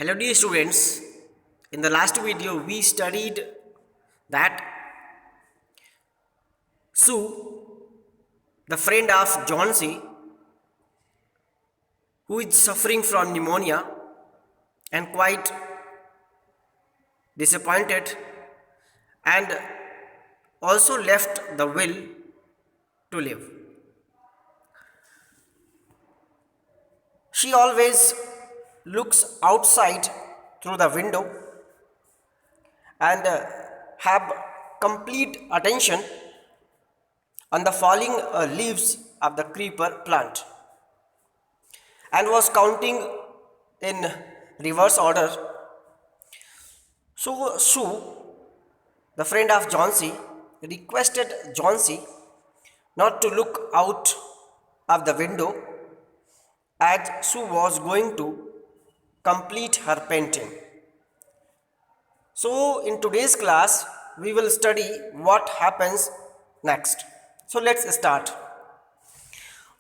Hello dear students, in the last video we studied that Sue, the friend of John C, who is suffering from pneumonia and quite disappointed and also left the will to live. She always looks outside through the window and have complete attention on the falling leaves of the creeper plant and was counting in reverse order. So Sue, the friend of John C, requested John C not to look out of the window as Sue was going to complete her painting. So in today's class we will study what happens next. So let's start.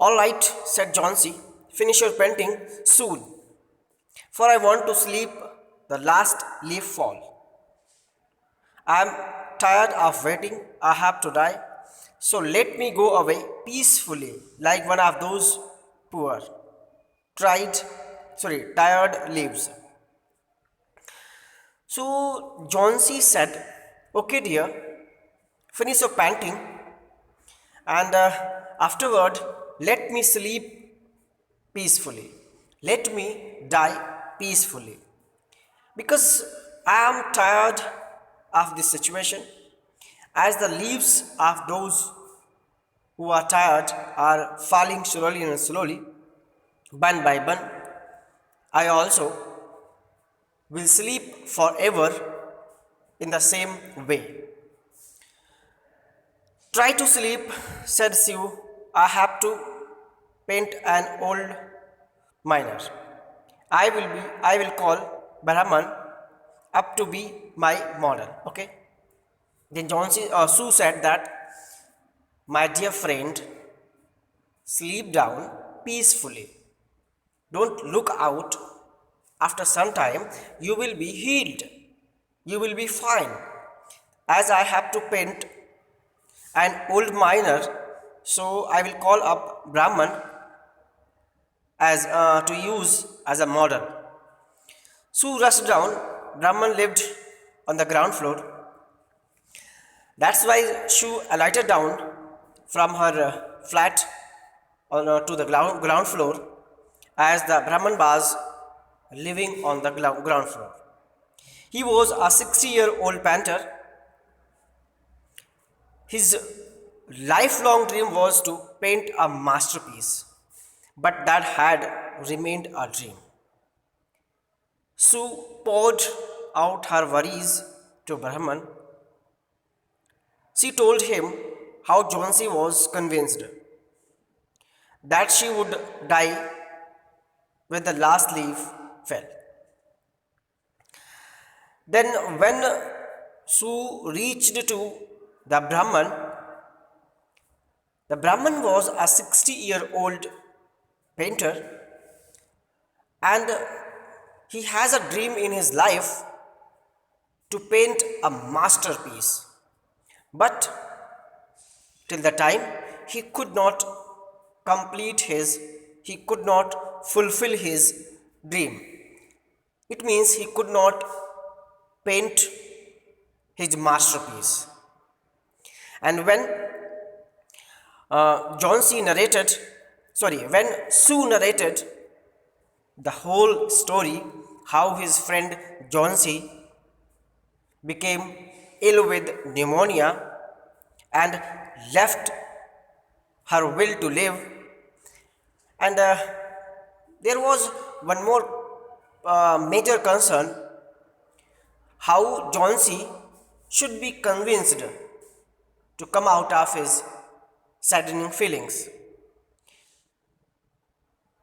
Alright, said John C, finish your painting soon, for I want to sleep the last leaf fall. I am tired of waiting, I have to die, so let me go away peacefully like one of those poor, tired leaves. So John C said, okay dear, finish your painting and afterward let me sleep peacefully. Let me die peacefully. Because I am tired of this situation, as the leaves of those who are tired are falling slowly and slowly, bun by bun, I also will sleep forever in the same way. Try to sleep, said Sue. I have to paint an old miner. I will call Brahman up to be my model. Okay. Then Sue said that, my dear friend, sleep down peacefully. Don't look out. After some time, you will be healed. You will be fine. As I have to paint an old miner, so I will call up Brahman as to use as a model. Sue rushed down. Brahman lived on the ground floor. That's why Sue alighted down from her flat to the ground floor, as the Brahman was living on the ground floor. He was a 60-year-old painter. His lifelong dream was to paint a masterpiece, but that had remained a dream. Sue poured out her worries to Brahman. She told him how John C was convinced that she would die when the last leaf fell. Then, when Sue reached to the Brahman was a 60-year-old painter and he has a dream in his life to paint a masterpiece. But till the time he could not fulfill his dream. It means he could not paint his masterpiece. And when when Sue narrated the whole story, how his friend John C became ill with pneumonia and left her will to live, and there was one more major concern, how John C should be convinced to come out of his saddening feelings.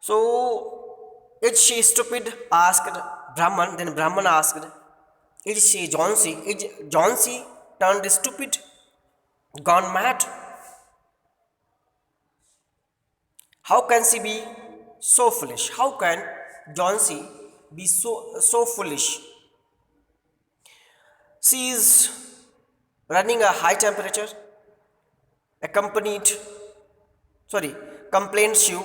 So, is she stupid? Asked Brahman. Then Brahman asked, is she John C? Is John C turned stupid? Gone mad? How can she be so foolish? How can John C be so foolish? She is running a high temperature, accompanied, sorry, complains you.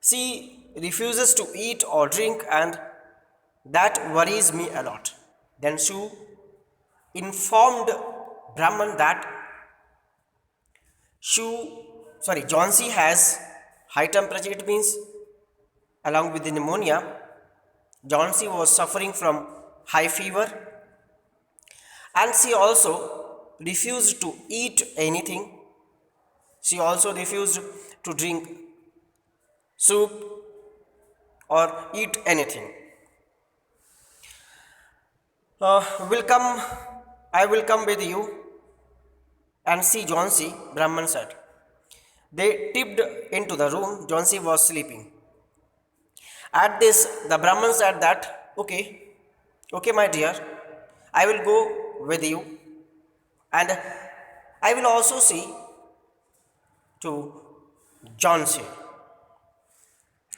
She refuses to eat or drink, and that worries me a lot. Then Shu informed Brahman that Jhansi has high temperature. It means along with the pneumonia, Jhansi was suffering from high fever, and she also refused to eat anything. She also refused to drink soup or eat anything. Will come, I will come with you and see Jhansi, Brahman said. They tipped into the room. Jhansi was sleeping. At this, the Brahman said that, okay, my dear, I will go with you, and I will also see to Jhansi.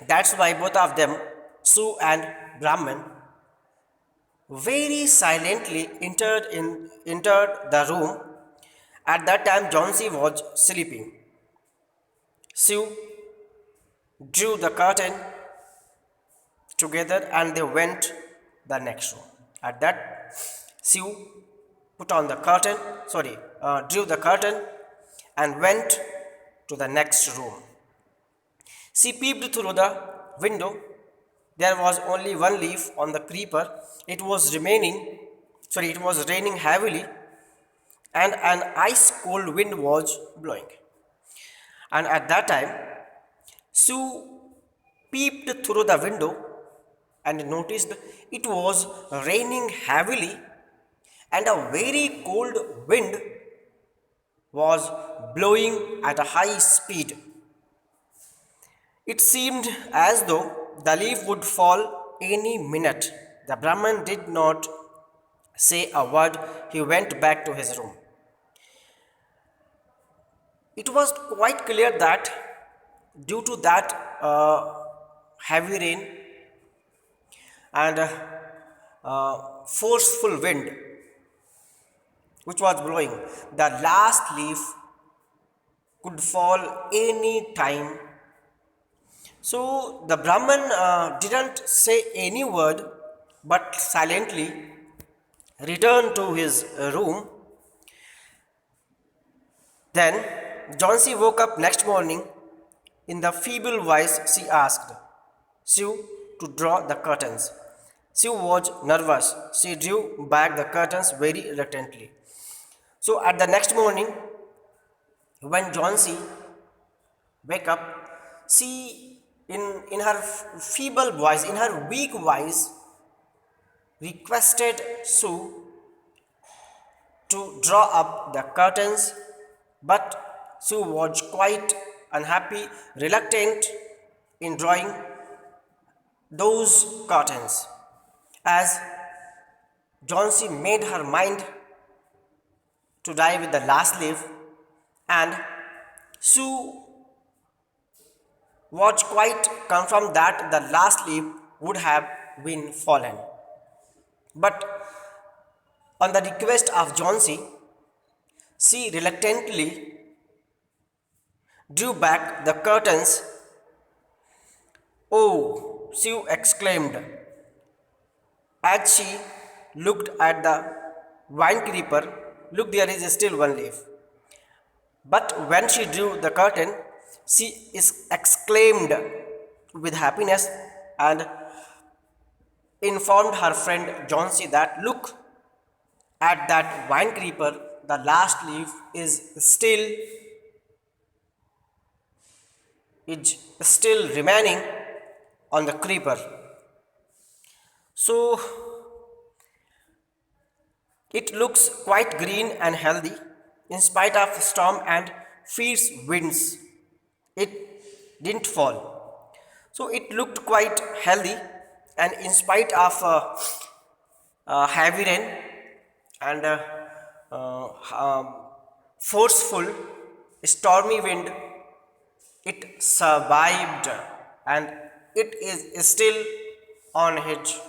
That's why both of them, Su and Brahman, very silently entered the room. At that time, Jhansi was sleeping. Su drew the curtain together and they went the next room. At that, Su put on the curtain, drew the curtain and went to the next room. She peeped through the window. There was only one leaf on the creeper. It was raining heavily, and an ice cold wind was blowing. And at that time, Sue peeped through the window and noticed it was raining heavily, and a very cold wind was blowing at a high speed. It seemed as though the leaf would fall any minute. The Brahman did not say a word. He went back to his room. It was quite clear that due to that heavy rain and forceful wind which was blowing, the last leaf could fall any time. So the Brahman didn't say any word but silently returned to his room. Then Jhansi woke up next morning. In the feeble voice, she asked Sue to draw the curtains. Sue was nervous. She drew back the curtains very reluctantly. So at the next morning, when Jhansi wake up, she in her feeble voice, in her weak voice, requested Sue to draw up the curtains, but Sue was quite unhappy, reluctant in drawing those curtains. As Jhansi made her mind to die with the last leaf, and Sue was quite confirmed that the last leaf would have been fallen. But on the request of Jhansi, she reluctantly drew back the curtains. Oh, Sue exclaimed as she looked at the vine creeper. Look, there is still one leaf. But when she drew the curtain, she exclaimed with happiness and informed her friend Jhansi that look at that vine creeper, the last leaf is still remaining on the creeper. So it looks quite green and healthy in spite of storm and fierce winds. It didn't fall. So it looked quite healthy, and in spite of heavy rain and forceful stormy wind, it survived and it is still on its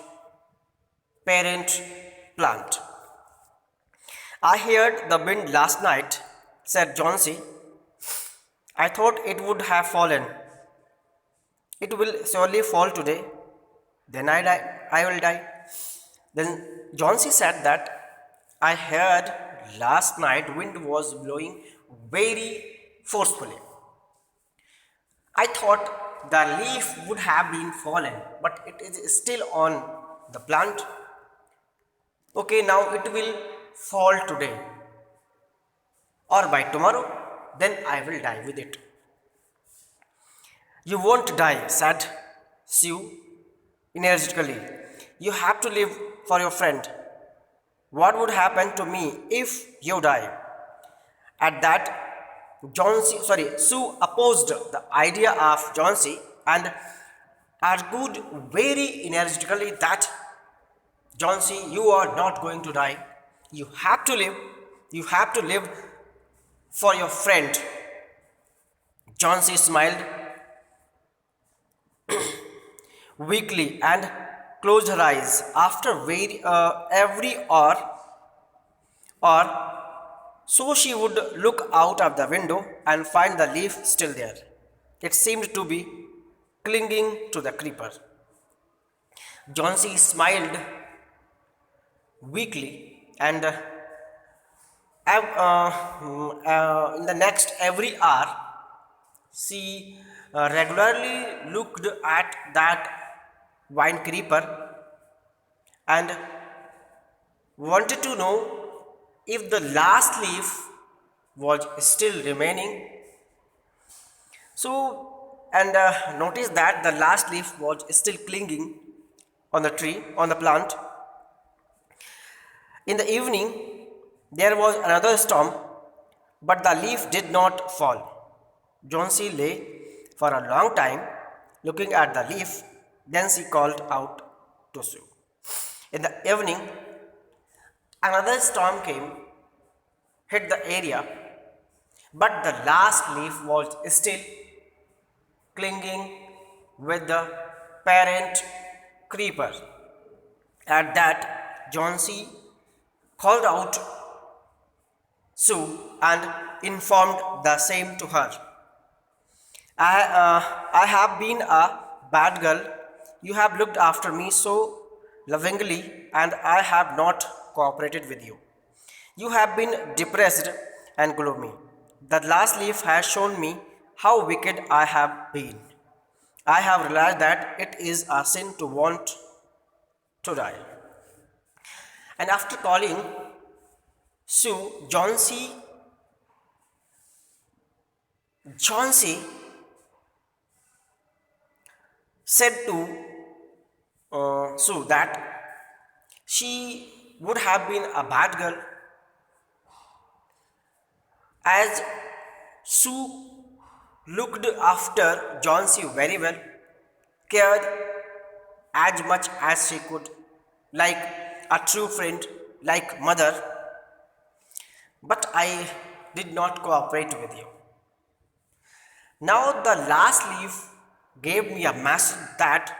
parent plant. I heard the wind last night, said Johnsy. I thought it would have fallen. It will surely fall today. Then I die. I will die. Then Johnsy said that I heard last night wind was blowing very forcefully. I thought the leaf would have been fallen, but it is still on the plant. Okay, now it will fall today or by tomorrow, then I will die with it. You won't die, said Sue energetically. You have to live for your friend. What would happen to me if you die? At that, Sue opposed the idea of Johnsy and argued very energetically that Johnsy, you are not going to die. You have to live. You have to live for your friend. Johnsy smiled weakly and closed her eyes. After every or so she would look out of the window and find the leaf still there. It seemed to be clinging to the creeper. Johnsy smiled weakly and in the next every hour she regularly looked at that vine creeper and wanted to know if the last leaf was still remaining. So, and notice that the last leaf was still clinging on the tree, on the plant. In the evening, there was another storm, but the leaf did not fall. Johnsy lay for a long time looking at the leaf, then she called out to Sue. In the evening, another storm came, hit the area, but the last leaf was still clinging with the parent creeper. At that, Johnsy called out Sue and informed the same to her. I have been a bad girl. You have looked after me so lovingly, and I have not cooperated with you. You have been depressed and gloomy. The last leaf has shown me how wicked I have been. I have realized that it is a sin to want to die. And after calling Sue, Johnsy said to Sue that she would have been a bad girl as Sue looked after Johnsy very well, cared as much as she could, like a true friend, like mother. But I did not cooperate with you. Now the last leaf gave me a message that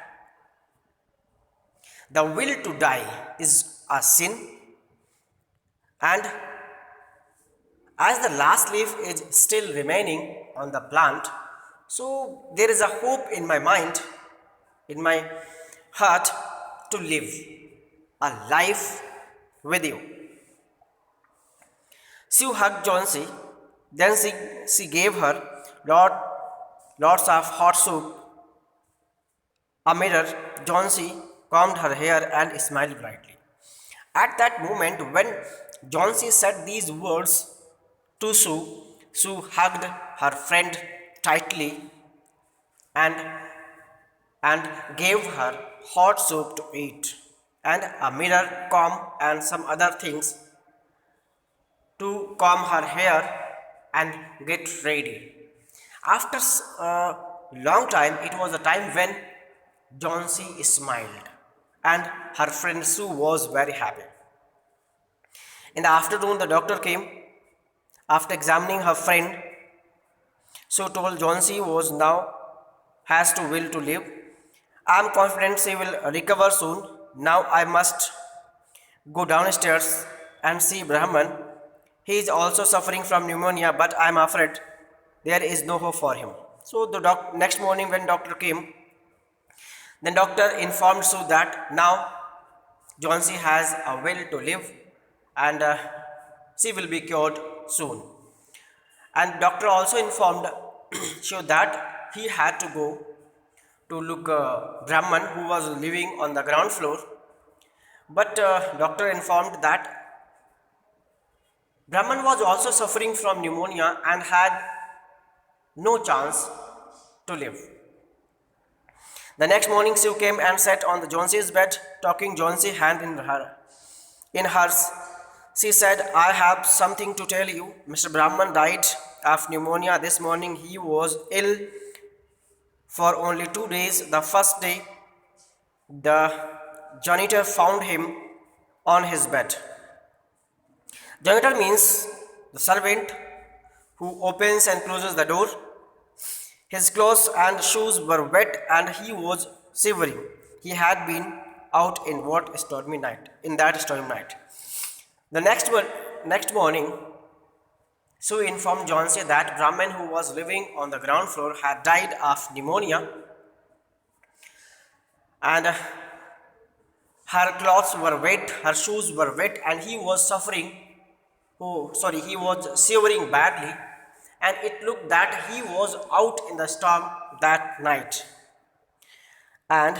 the will to die is a sin, and as the last leaf is still remaining on the plant, so there is a hope in my mind, in my heart, to live a life with you. Sue hugged Johnsy, then she gave her lots of hot soup, a mirror. Johnsy combed her hair and smiled brightly. At that moment, when Johnsy said these words to Sue, Sue hugged her friend tightly and, and gave her hot soup to eat, and a mirror, comb, and some other things to comb her hair and get ready. After a long time, it was a time when Johnsy smiled, and her friend Sue was very happy. In the afternoon, the doctor came. After examining her friend, Sue told Johnsy was now has to will to live. I am confident she will recover soon. Now I must go downstairs and see Brahman. He is also suffering from pneumonia, but I am afraid there is no hope for him. So the next morning when doctor came, then doctor informed Sue that now Johnsy has a will to live and she will be cured soon. And doctor also informed Sue that he had to go to look Brahman who was living on the ground floor. But doctor informed that Brahman was also suffering from pneumonia and had no chance to live. The next morning, Sue came and sat on the Johnsy's bed, taking Johnsy's hand in hers. She said, "I have something to tell you. Mr. Brahman died of pneumonia this morning. He was ill for only 2 days. The first day, the janitor found him on his bed." Janitor means the servant who opens and closes the door. His clothes and shoes were wet and he was shivering. He had been out in that stormy night. The next morning, Sue informed Johnsy that Brahman who was living on the ground floor had died of pneumonia and her clothes were wet, her shoes were wet and he was he was shivering badly, and it looked that he was out in the storm that night. And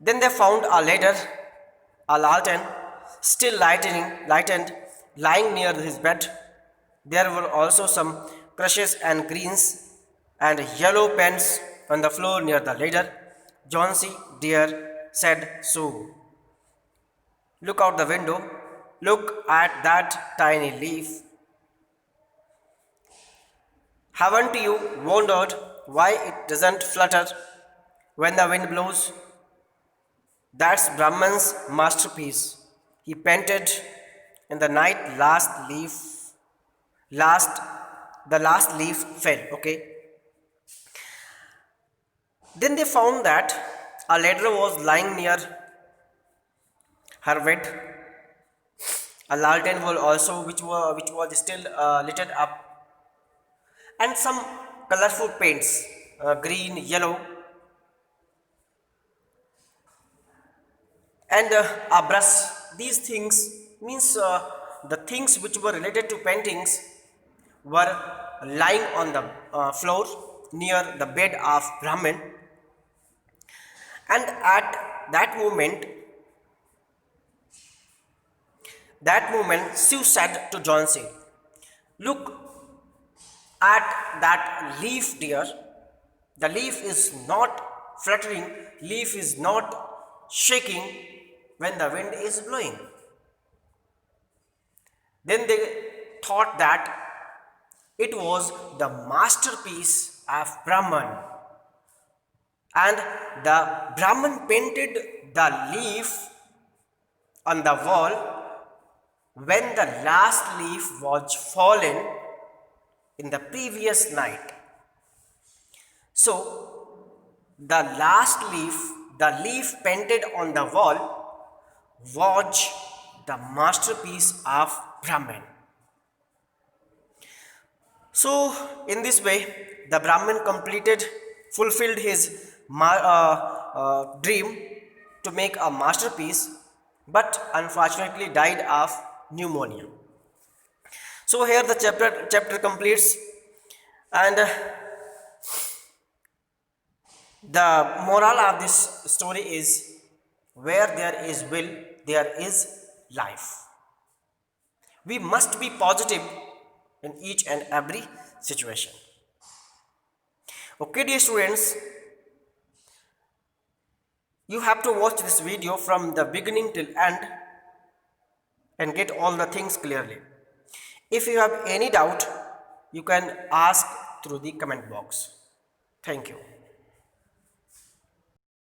then they found a lantern, still lightened, lying near his bed. There were also some crushes and greens and yellow pens on the floor near the ladder. "Johnsy, dear," said Sue, "look out the window. Look at that tiny leaf. Haven't you wondered why it doesn't flutter when the wind blows? That's Brahman's masterpiece. He painted in the night the last leaf fell." Okay. Then they found that a ladder was lying near her bed. A lantern was also which was still lit up, and some colorful paints, green, yellow, and a brush. These things means the things which were related to paintings were lying on the floor near the bed of Brahman. And at that moment, Sue said to Johnsy, "Look at that leaf, dear. The leaf is not fluttering, leaf is not shaking when the wind is blowing." Then they thought that it was the masterpiece of Brahman, and the Brahman painted the leaf on the wall when the last leaf was fallen in the previous night. So the leaf painted on the wall was the masterpiece of Brahman. So in this way, the Brahman fulfilled his dream to make a masterpiece, but unfortunately died of pneumonia. So here the chapter completes, and the moral of this story is, where there is will, there is life. We must be positive in each and every situation. Okay, dear students, you have to watch this video from the beginning till end and get all the things clearly. If you have any doubt, you can ask through the comment box. Thank you.